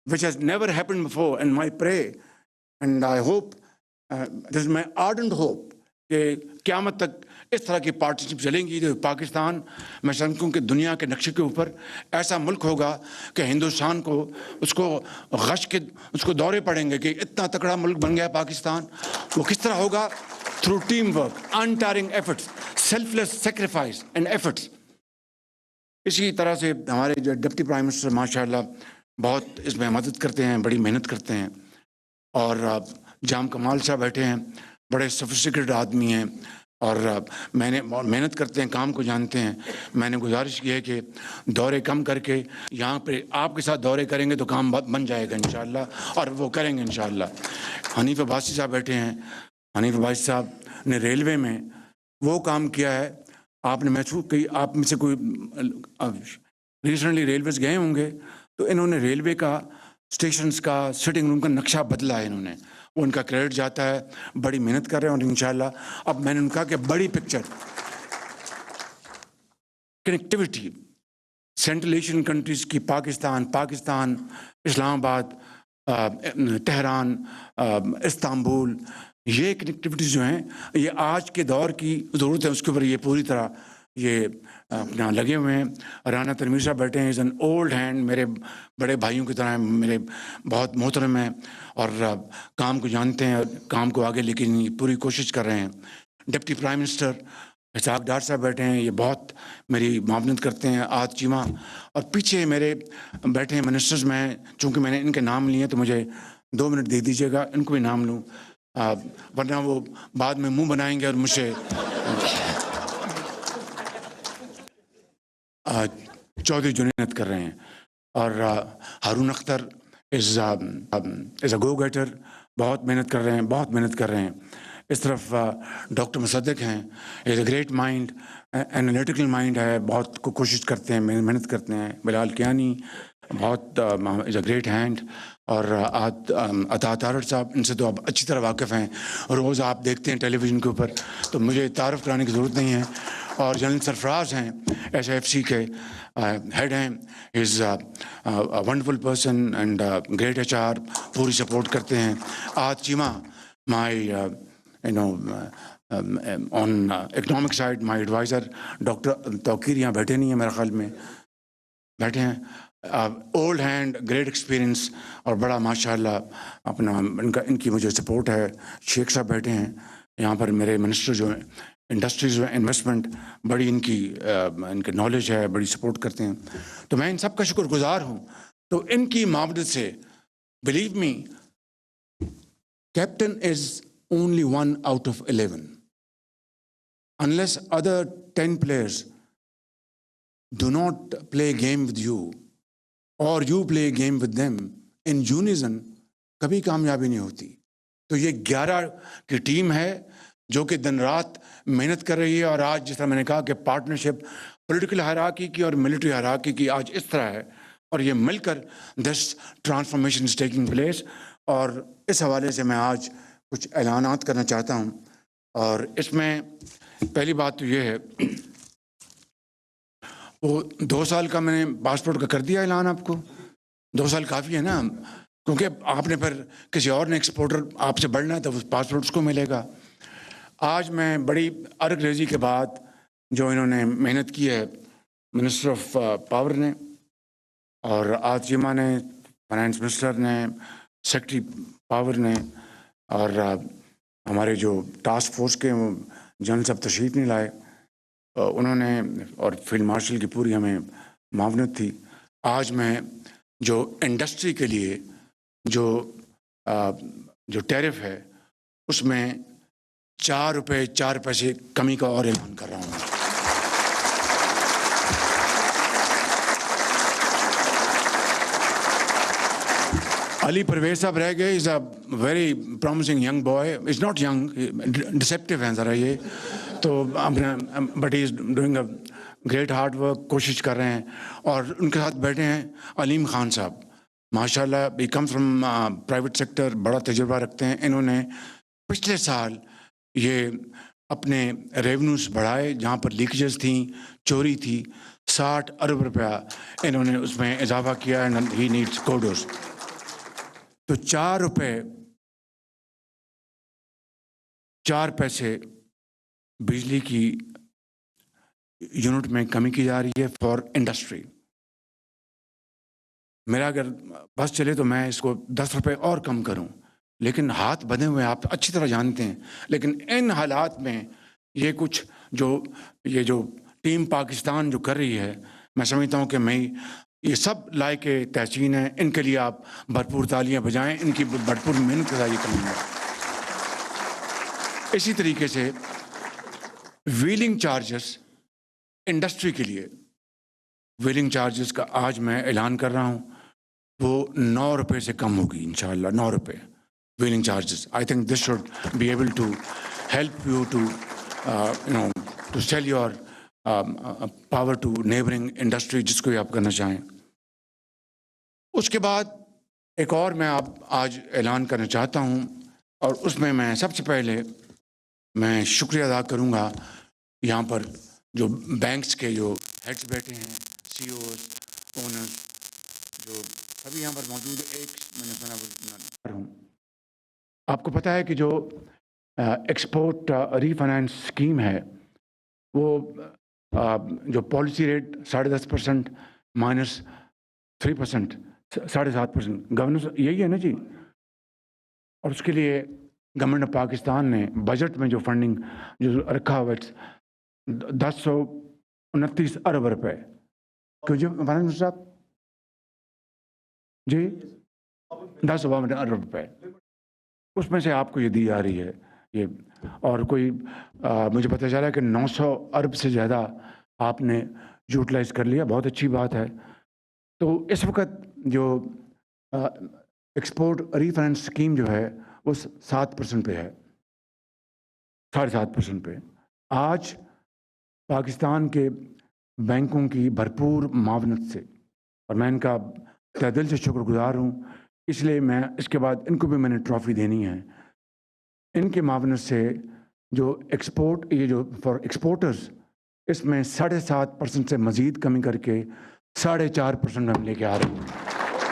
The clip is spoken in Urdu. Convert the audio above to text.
which has never happened before. And my pray, and I hope, this is my ardent hope, کہ قیامت تک اس طرح کی پارٹنرشپ چلیں گی تو پاکستان میں سمجھتا ہوں کہ دنیا کے نقشے کے اوپر ایسا ملک ہوگا کہ ہندوستان کو اس کو غش کے اس کو دورے پڑیں گے کہ اتنا تکڑا ملک بن گیا پاکستان. وہ کس طرح ہوگا؟ Through team work, untiring efforts, selfless sacrifice and efforts. اسی طرح سے ہمارے جو ڈپٹی پرائم منسٹر ماشاء اللہ بہت اس میں مدد کرتے ہیں, بڑی محنت کرتے ہیں. اور جام کمال صاحب بیٹھے ہیں, بڑے سوفسٹیکیٹڈ آدمی ہیں اور محنت کرتے ہیں, کام کو جانتے ہیں. میں نے گزارش کی ہے کہ دورے کم کر کے یہاں پہ آپ کے ساتھ دورے کریں گے تو کام بن جائے گا انشاءاللہ, اور وہ کریں گے انشاءاللہ. حنیف عباسی صاحب بیٹھے ہیں. حنیف عباسی صاحب نے ریلوے میں وہ کام کیا ہے, آپ نے محسوس کی, آپ میں سے کوئی ریسنٹلی ریلویز گئے ہوں گے تو انہوں نے ریلوے کا اسٹیشنز کا سٹنگ روم کا نقشہ بدلا ہے. انہوں نے وہ ان کا کریڈٹ جاتا ہے, بڑی محنت کر رہے ہیں. اور انشاءاللہ اب میں نے ان کہا کہ بڑی picture connectivity central Asian countries کی, پاکستان, اسلام آباد, تہران, استنبول, یہ کنیکٹیوٹیز جو ہیں یہ آج کے دور کی ضرورت ہے. اس کے اوپر یہ پوری طرح یہ اپنا لگے ہوئے ہیں. رانا تنویر صاحب بیٹھے ہیں, از این اولڈ ہینڈ, میرے بڑے بھائیوں کی طرح ہیں, میرے بہت محترم ہیں اور کام کو جانتے ہیں, کام کو آگے لے کے پوری کوشش کر رہے ہیں. Deputy prime minister Ishaq Dar صاحب بیٹھے ہیں, یہ بہت میری معاونت کرتے ہیں. آج چیمہ, اور پیچھے میرے بیٹھے ہیں منسٹرز. میں چونکہ میں نے ان کے نام لیے تو مجھے 2 منٹ دے دیجیے گا, ان کو بھی نام لوں, ورنہ وہ بعد میں منہ بنائیں گے اور مجھ سے. چودھری جنید کر رہے ہیں, اور ہارون اختر از اے گو گیٹر, بہت محنت کر رہے ہیں, بہت محنت کر رہے ہیں. اس طرف ڈاکٹر مصدق ہیں, is a great mind, analytical mind ہے, بہت کوشش کرتے ہیں, محنت کرتے ہیں. بلال کیانی بہت از اے گریٹ ہینڈ. اور عطا طارڑ صاحب, ان سے تو آپ اچھی طرح واقف ہیں, روز آپ دیکھتے ہیں ٹیلی ویژن کے اوپر, تو مجھے تعارف کرانے کی ضرورت نہیں ہے. اور جنرل سرفراز ہیں, ایس ایف سی کے ہیڈ ہیں, is wonderful person and great H R, پوری سپورٹ کرتے ہیں. آج Cheema my on economic side my adviser. Doctor Tauqeer یہاں بیٹھے نہیں ہیں میرے خیال میں, بیٹھے ہیں, اولڈ ہینڈ, گریٹ ایکسپیرئنس, اور بڑا ماشاء اللہ اپنا ان کی مجھے سپورٹ ہے. شیخ صاحب بیٹھے ہیں یہاں پر, میرے منسٹر جو ہیں انڈسٹریز انویسٹمنٹ, بڑی ان کی نالج ہے, بڑی سپورٹ کرتے ہیں. تو میں ان سب کا شکر گزار ہوں. تو ان کی معاونت سے believe me, captain is only 1 out of 11. Unless other 10 players do not play a game with you or you play a game with them in unison, کبھی کامیابی نہیں ہوتی. تو یہ 11 کی ٹیم ہے جو کہ دن رات محنت کر رہی ہے. اور آج جس طرح میں نے کہا کہ پارٹنرشپ پولیٹیکل ہیرارکی کی اور ملٹری ہیرارکی کی آج اس طرح ہے, اور یہ مل کر this transformation is taking place. اور اس حوالے سے میں آج کچھ اعلانات کرنا چاہتا ہوں. اور اس میں پہلی بات تو یہ ہے, وہ 2 سال کا میں نے پاسپورٹ کا کر دیا اعلان. آپ کو 2 سال کافی ہے نا, کیونکہ آپ نے پھر کسی اور نے ایکسپورٹر آپ سے بڑھنا ہے تو پاسپورٹ اس کو ملے گا. آج میں بڑی ارگ ریزی کے بعد جو انہوں نے محنت کی ہے منسٹر آف پاور نے, اور آج چیمہ نے, فائنانس منسٹر نے, سیکرٹری پاور نے, اور ہمارے جو ٹاسک فورس کے جنرل صاحب تشریف نہیں لائے انہوں نے, اور فیلڈ مارشل کی پوری ہمیں معاونت تھی. آج میں جو انڈسٹری کے لیے جو ٹیرف ہے اس میں 4 روپے 4 پیسے کمی کا اور اعلان کر رہا ہوں. علی پرویز صاحب رہ گئے, is a very promising young boy, is not young, deceptive ہیں ذرا یہ تو, but he is doing a great hard work, کوشش کر رہے ہیں. اور ان کے ساتھ بیٹھے ہیں علیم خان صاحب, ماشاء اللہ ہی کم فرام پرائیویٹ سیکٹر, بڑا تجربہ رکھتے ہیں. انہوں نے پچھلے سال یہ اپنے ریونیوز بڑھائے, جہاں پر لیکیجز تھیں, چوری تھی, 60 ارب روپیہ انہوں نے اس میں اضافہ کیا. And he needs kudos. تو 4 روپے 4 پیسے بجلی کی یونٹ میں کمی کی جا رہی ہے فار انڈسٹری. میرا اگر بس چلے تو میں اس کو 10 روپے اور کم کروں، لیکن ہاتھ بندھے ہوئے آپ اچھی طرح جانتے ہیں. لیکن ان حالات میں یہ کچھ یہ جو ٹیم پاکستان جو کر رہی ہے، میں سمجھتا ہوں کہ میں یہ سب لائق تحسین ہیں. ان کے لیے آپ بھرپور تالیاں بجائیں، ان کی بھرپور محنت کا یہ کریں گے. اسی طریقے سے ویلنگ چارجز انڈسٹری کے لیے، ویلنگ چارجز کا آج میں اعلان کر رہا ہوں، وہ 9 روپے سے کم ہوگی انشاءاللہ. 9 روپے wheeling charges. I think this should be able to help you to sell your power to neighbouring industry, جس کو آپ کرنا چاہیں. اس کے بعد ایک اور میں آج اعلان کرنا چاہتا ہوں، اور اس میں سب سے پہلے میں شکریہ ادا کروں گا یہاں پر جو بینکس کے جو ہیڈز بیٹھے ہیں، سی اوز، اونرز، جو سبھی یہاں پر موجود. ایک میں نے سنا ہوں، آپ کو پتہ ہے کہ جو ایکسپورٹ ری فائنانس اسکیم ہے، وہ جو پالیسی ریٹ 10.5% -3%، 7.5% گورننس یہی ہے نا جی. اور اس کے لیے گورنمنٹ آف پاکستان نے بجٹ میں جو فنڈنگ جو رکھا ہوا ہے 1029 ارب روپے. کیوں جی فائنانس صاحب جی 1052 ارب روپے، اس میں سے آپ کو یہ دی جا رہی ہے یہ. اور کوئی مجھے پتہ چلا کہ 900 ارب سے زیادہ آپ نے یوٹیلائز کر لیا. بہت اچھی بات ہے. تو اس وقت جو ایکسپورٹ ری فائنانس اسکیم جو ہے وہ 7% پہ ہے، 7.5% پہ. آج پاکستان کے بینکوں کی بھرپور معاونت سے، اور میں ان کا تہ دل سے شکر گزار ہوں، اس لیے میں اس کے بعد ان کو بھی میں نے ٹرافی دینی ہے. ان کے معاونت سے جو ایکسپورٹ، یہ جو فار ایکسپورٹرز، اس میں 7.5% سے مزید کمی کر کے 4.5% ہم لے کے آ رہے ہیں.